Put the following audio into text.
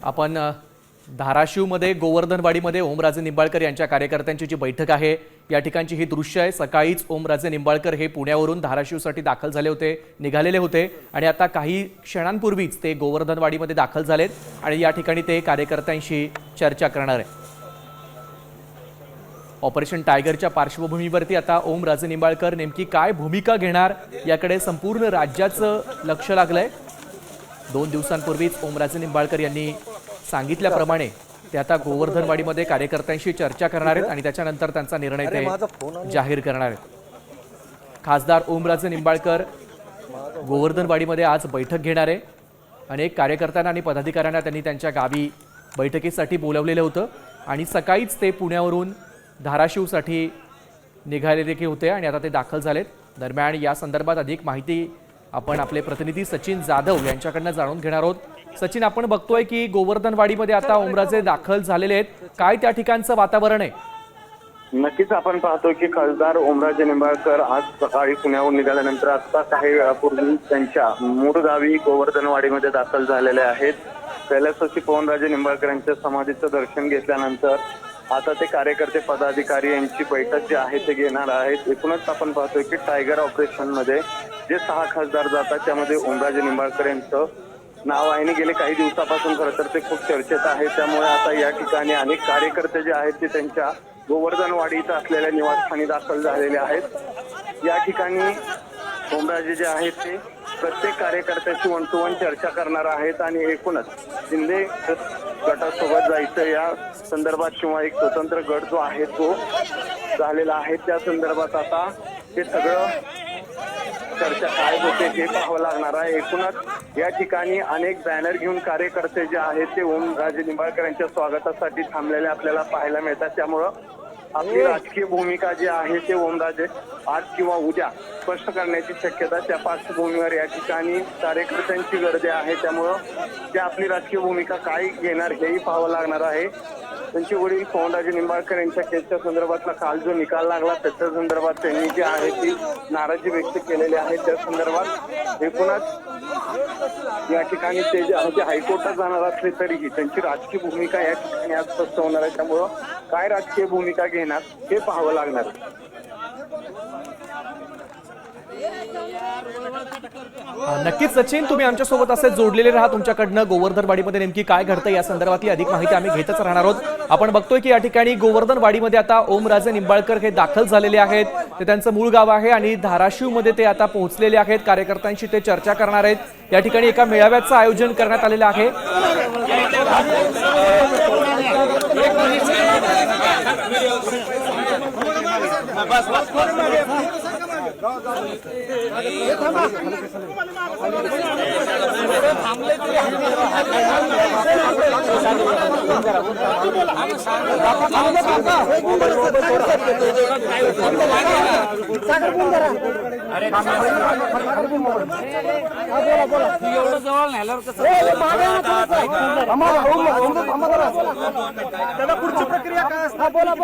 आपण धाराशिवमध्ये गोवर्धनवाडीमध्ये ओमराजे निंबाळकर यांच्या कार्यकर्त्यांची जी बैठक आहे या ठिकाणची ही दृश्य आहे। सकाळीच ओमराजे निंबाळकर हे पुण्यावरून धाराशिवसाठी दाखल झाले होते, निघालेले होते आणि आता काही क्षणांपूर्वीच ते गोवर्धनवाडीमध्ये दाखल झालेत आणि या ठिकाणी ते कार्यकर्त्यांशी चर्चा करणार आहे। ऑपरेशन टायगरच्या पार्श्वभूमीवरती आता ओमराजे निंबाळकर नेमकी काय भूमिका घेणार याकडे संपूर्ण राज्याचं लक्ष लागलंय। 2 दिवसांपूर्वीच ओमराजे निंबाळकर यांनी सांगितल्याप्रमाणे ते आता गोवर्धनवाडीमध्ये कार्यकर्त्यांशी चर्चा करणार आहेत आणि त्याच्यानंतर त्यांचा निर्णय ते जाहीर करणार आहेत। खासदार ओमराजे निंबाळकर गोवर्धनवाडीमध्ये आज बैठक घेणार आहे। अनेक कार्यकर्त्यांना आणि पदाधिकाऱ्यांना त्यांनी त्यांच्या गावी बैठकीसाठी बोलावलेलं होतं आणि सकाळीच ते पुण्यावरून धाराशिवसाठी निघाले देखील होते आणि आता ते दाखल झालेत। दरम्यान या संदर्भात अधिक माहिती आपण आपले प्रतिनिधी सचिन जाधव यांच्याकडनं जाणून घेणार आहोत। सचिन, आपण बघतोय की गोवर्धनवाडीमध्ये आता ओमराजे दाखल झालेले आहेत, काय त्या ठिकाणचं वातावरण आहे? नक्कीच आपण पाहतोय की खासदार ओमराजे निंबाळकर आज सकाळी पुण्याहून निघाल्यानंतर आता काही वेळापूर्वी त्यांच्या मूळ गावी गोवर्धनवाडीमध्ये दाखल झालेले आहेत। कैलासवासी पवनराजे निंबाळकर यांच्या समाधीचं दर्शन घेतल्यानंतर आता ते कार्यकर्ते पदाधिकारी यांची बैठक जी आहे ते घेणार आहेत। एकूणच आपण पाहतोय की टायगर ऑपरेशन मध्ये जे 6 खासदार जातात त्यामध्ये ओमराजे निंबाळकर यांचं नाव आहे आणि गेले काही दिवसापासून खरं तर ते खूप चर्चेत आहे। त्यामुळे आता या ठिकाणी अनेक कार्यकर्ते जे आहेत ते त्यांच्या गोवर्धनवाडी इथं असलेल्या निवासस्थानी दाखल झालेले आहेत। या ठिकाणी ओमराजे जे आहेत ते प्रत्येक कार्यकर्त्याशी 1 to 1 चर्चा करणार आहेत आणि एकूणच शिंदे गटासोबत जायचं या संदर्भात किंवा एक स्वतंत्र गट जो आहे तो झालेला आहे त्या संदर्भात आता हे सगळं चर्चा काय होते हे पाहावं लागणार आहे। एकूणच या ठिकाणी अनेक बॅनर घेऊन कार्यकर्ते जे आहेत ते ओमराजे निंबाळकर यांच्या स्वागतासाठी थांबलेले आपल्याला पाहायला मिळतात। त्यामुळं आपली राजकीय भूमिका जी आहे ते ओमराजे आज किंवा उद्या स्पष्ट करण्याची शक्यता त्या पार्श्वभूमीवर या ठिकाणी कार्यकर्त्यांची गर्दी आहे। त्यामुळं ते आपली राजकीय भूमिका काय घेणार हेही पाहावं लागणार आहे। त्यांचे वडील पवनराजे निंबाळकर यांच्या केसच्या संदर्भातला काल जो निकाल लागला त्याच्या संदर्भात त्यांनी जी आहे ती नाराजी व्यक्त केलेली आहे। त्या संदर्भात एकूणच या ठिकाणी ते जे आहे ते हायकोर्टात जाणार असले तरीही त्यांची राजकीय भूमिका या ठिकाणी आज स्पष्ट होणार आहे। त्यामुळं काय राजकीय भूमिका घेणार हे पाहावं लागणार आहे। नक्कीच सचिन, तुम्ही आमच्यासोबत असे जोडलेले राहा। तुमच्याकडनं गोवर्धनवाडीमध्ये नेमकी काय घडतं या संदर्भातली अधिक माहिती आम्ही घेतच राहणार आहोत। आपण बघतोय की या ठिकाणी गोवर्धनवाडीमध्ये आता ओमराजे निंबाळकर हे दाखल झालेले आहेत। ते त्यांचं मूळ गाव आहे आणि धाराशिवमध्ये ते आता पोहोचलेले आहेत। कार्यकर्त्यांशी ते चर्चा करणार आहेत। या ठिकाणी एका मेळाव्याचं आयोजन करण्यात आलेलं आहे। पुढची प्रक्रिया काय असते? बोला